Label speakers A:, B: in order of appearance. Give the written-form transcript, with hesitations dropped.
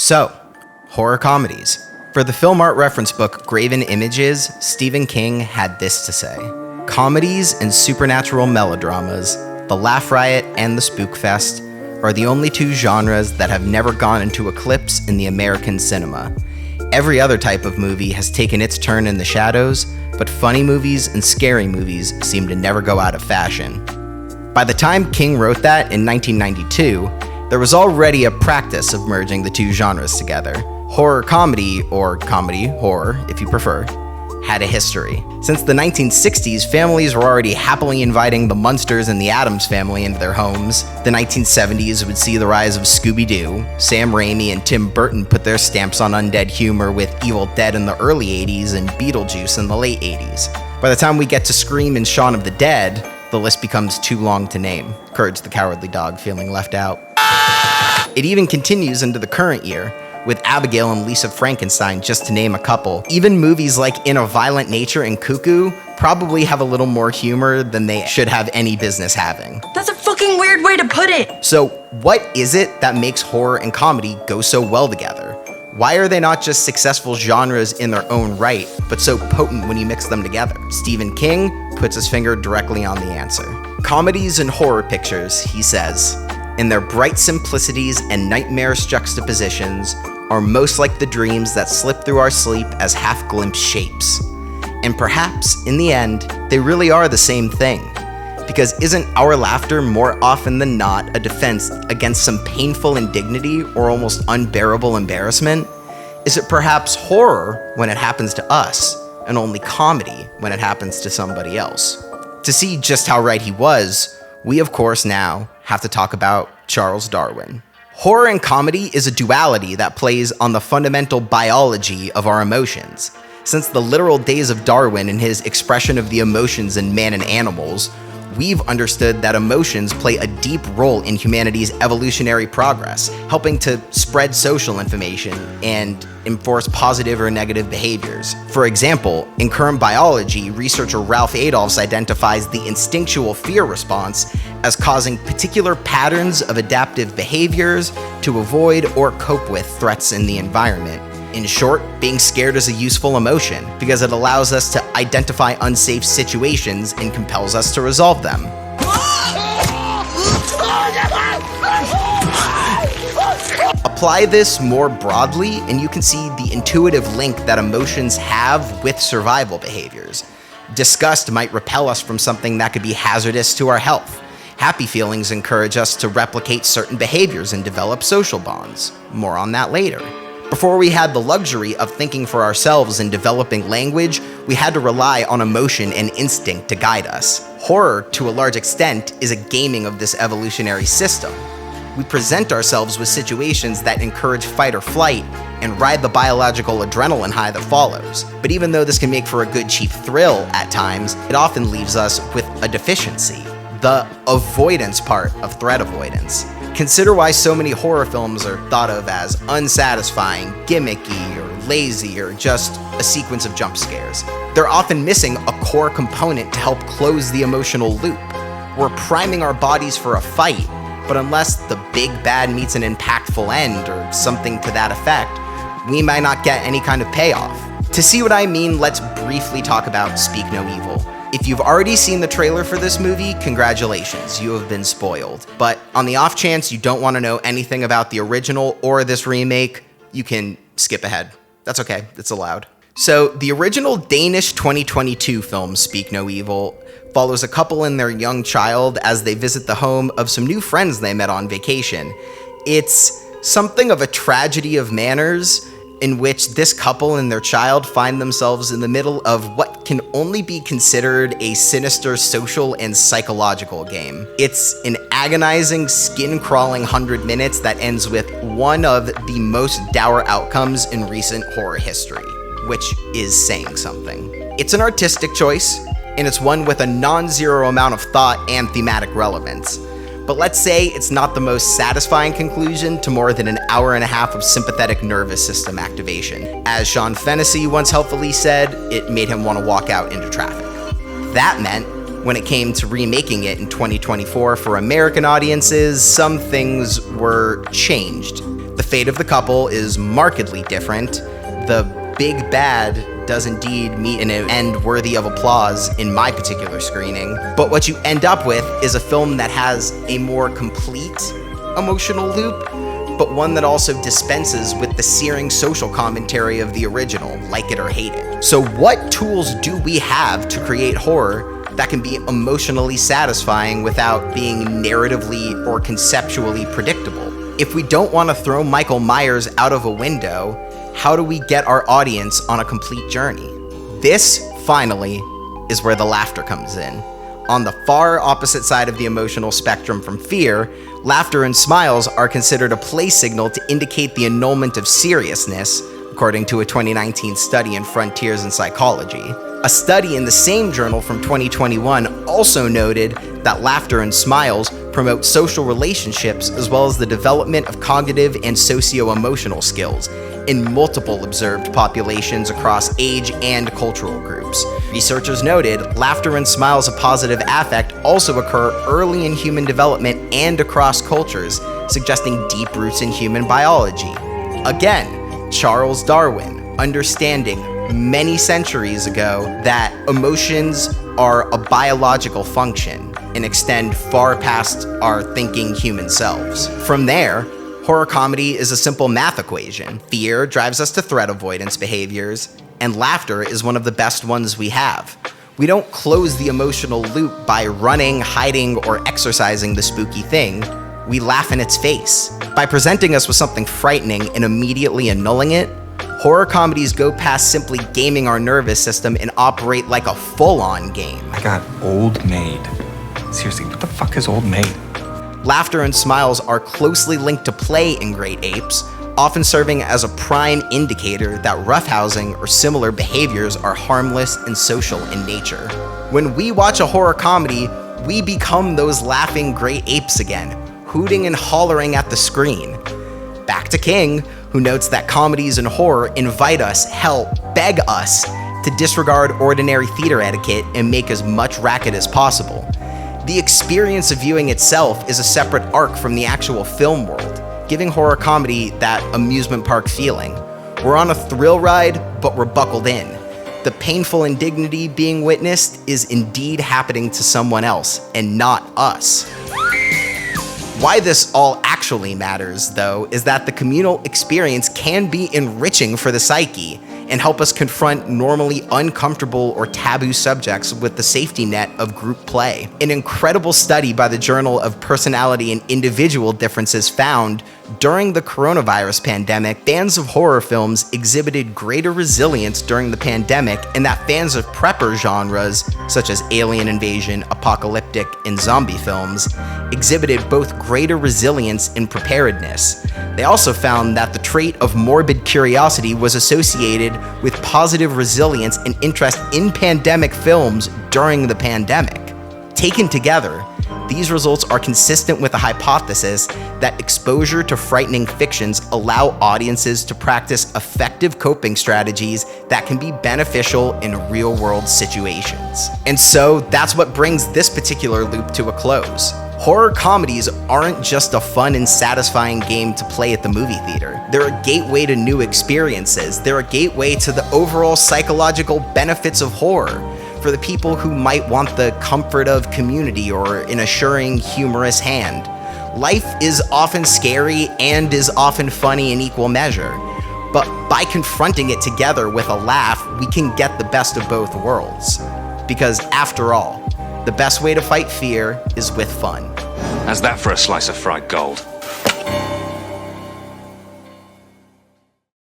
A: So, horror comedies. For the film art reference book Graven Images, Stephen King had this to say: comedies and supernatural melodramas, the Laugh Riot and the Spook Fest, are the only two genres that have never gone into eclipse in the American cinema. Every other type of movie has taken its turn in the shadows, but funny movies and scary movies seem to never go out of fashion. By the time King wrote that in 1992, there was already a practice of merging the two genres together. Horror comedy, or comedy horror if you prefer, had a history. Since the 1960s, families were already happily inviting the Munsters and the Addams Family into their homes. The 1970s would see the rise of Scooby-Doo. Sam Raimi and Tim Burton put their stamps on undead humor with Evil Dead in the early 80s and Beetlejuice in the late 80s. By the time we get to Scream and Shaun of the Dead, the list becomes too long to name. Courage the Cowardly Dog feeling left out. It even continues into the current year, with Abigail and Lisa Frankenstein, just to name a couple. Even movies like In a Violent Nature and Cuckoo probably have a little more humor than they should have any business having.
B: That's a fucking weird way to put it!
A: So, what is it that makes horror and comedy go so well together? Why are they not just successful genres in their own right, but so potent when you mix them together? Stephen King puts his finger directly on the answer. Comedies and horror pictures, he says, in their bright simplicities and nightmarish juxtapositions, are most like the dreams that slip through our sleep as half-glimpsed shapes. And perhaps, in the end, they really are the same thing. Because isn't our laughter more often than not a defense against some painful indignity or almost unbearable embarrassment? Is it perhaps horror when it happens to us, and only comedy when it happens to somebody else? To see just how right he was, we of course now have to talk about Charles Darwin. Horror and comedy is a duality that plays on the fundamental biology of our emotions. Since the literal days of Darwin and his expression of the emotions in man and animals, we've understood that emotions play a deep role in humanity's evolutionary progress, helping to spread social information and enforce positive or negative behaviors. For example, in current biology, researcher Ralph Adolphs identifies the instinctual fear response as causing particular patterns of adaptive behaviors to avoid or cope with threats in the environment. In short, being scared is a useful emotion because it allows us to identify unsafe situations and compels us to resolve them. Apply this more broadly, and you can see the intuitive link that emotions have with survival behaviors. Disgust might repel us from something that could be hazardous to our health. Happy feelings encourage us to replicate certain behaviors and develop social bonds. More on that later. Before we had the luxury of thinking for ourselves and developing language, we had to rely on emotion and instinct to guide us. Horror, to a large extent, is a gaming of this evolutionary system. We present ourselves with situations that encourage fight or flight and ride the biological adrenaline high that follows. But even though this can make for a good cheap thrill at times, it often leaves us with a deficiency: the avoidance part of threat avoidance. Consider why so many horror films are thought of as unsatisfying, gimmicky, or lazy, or just a sequence of jump scares. They're often missing a core component to help close the emotional loop. We're priming our bodies for a fight, but unless the big bad meets an impactful end or something to that effect, we might not get any kind of payoff. To see what I mean, let's briefly talk about Speak No Evil. If you've already seen the trailer for this movie, congratulations, you have been spoiled. But on the off chance you don't want to know anything about the original or this remake, you can skip ahead. That's okay, it's allowed. So, the original Danish 2022 film, Speak No Evil, follows a couple and their young child as they visit the home of some new friends they met on vacation. It's something of a tragedy of manners, in which this couple and their child find themselves in the middle of what can only be considered a sinister social and psychological game. It's an agonizing, skin-crawling 100 minutes that ends with one of the most dour outcomes in recent horror history, which is saying something. It's an artistic choice, and it's one with a non-zero amount of thought and thematic relevance. But let's say it's not the most satisfying conclusion to more than an hour and a half of sympathetic nervous system activation. As Sean Fennessy once helpfully said, it made him want to walk out into traffic. That meant, when it came to remaking it in 2024 for American audiences, some things were changed. The fate of the couple is markedly different. The big bad does indeed meet an end worthy of applause in my particular screening, but what you end up with is a film that has a more complete emotional loop, but one that also dispenses with the searing social commentary of the original, like it or hate it. So what tools do we have to create horror that can be emotionally satisfying without being narratively or conceptually predictable? If we don't want to throw Michael Myers out of a window, how do we get our audience on a complete journey? This, finally, is where the laughter comes in. On the far opposite side of the emotional spectrum from fear, laughter and smiles are considered a play signal to indicate the annulment of seriousness, according to a 2019 study in Frontiers in Psychology. A study in the same journal from 2021 also noted that laughter and smiles promote social relationships as well as the development of cognitive and socio-emotional skills in multiple observed populations across age and cultural groups. Researchers noted laughter and smiles of positive affect also occur early in human development and across cultures, suggesting deep roots in human biology. Again, Charles Darwin, understanding many centuries ago that emotions are a biological function and extend far past our thinking human selves. From there, horror comedy is a simple math equation. Fear drives us to threat avoidance behaviors, and laughter is one of the best ones we have. We don't close the emotional loop by running, hiding, or exercising the spooky thing. We laugh in its face. By presenting us with something frightening and immediately annulling it, horror comedies go past simply gaming our nervous system and operate like a full-on game.
C: I got Old Maid. Seriously, what the fuck is Old Maid?
A: Laughter and smiles are closely linked to play in great apes, often serving as a prime indicator that roughhousing or similar behaviors are harmless and social in nature. When we watch a horror comedy, we become those laughing great apes again, hooting and hollering at the screen. Back to King, who notes that comedies and horror invite us, hell, beg us, to disregard ordinary theater etiquette and make as much racket as possible. The experience of viewing itself is a separate arc from the actual film world, giving horror comedy that amusement park feeling. We're on a thrill ride, but we're buckled in. The painful indignity being witnessed is indeed happening to someone else, and not us. Why this all actually matters, though, is that the communal experience can be enriching for the psyche and help us confront normally uncomfortable or taboo subjects with the safety net of group play. An incredible study by the Journal of Personality and Individual Differences found during the coronavirus pandemic, fans of horror films exhibited greater resilience during the pandemic, and that fans of prepper genres, such as alien invasion, apocalyptic, and zombie films, exhibited both greater resilience and preparedness. They also found that the trait of morbid curiosity was associated with positive resilience and interest in pandemic films during the pandemic. Taken together, these results are consistent with the hypothesis that exposure to frightening fictions allow audiences to practice effective coping strategies that can be beneficial in real-world situations. And so that's what brings this particular loop to a close. Horror comedies aren't just a fun and satisfying game to play at the movie theater. They're a gateway to new experiences. They're a gateway to the overall psychological benefits of horror for the people who might want the comfort of community or an assuring, humorous hand. Life is often scary and is often funny in equal measure, but by confronting it together with a laugh, we can get the best of both worlds. Because after all, the best way to fight fear is with fun.
D: How's that for a slice of fried gold?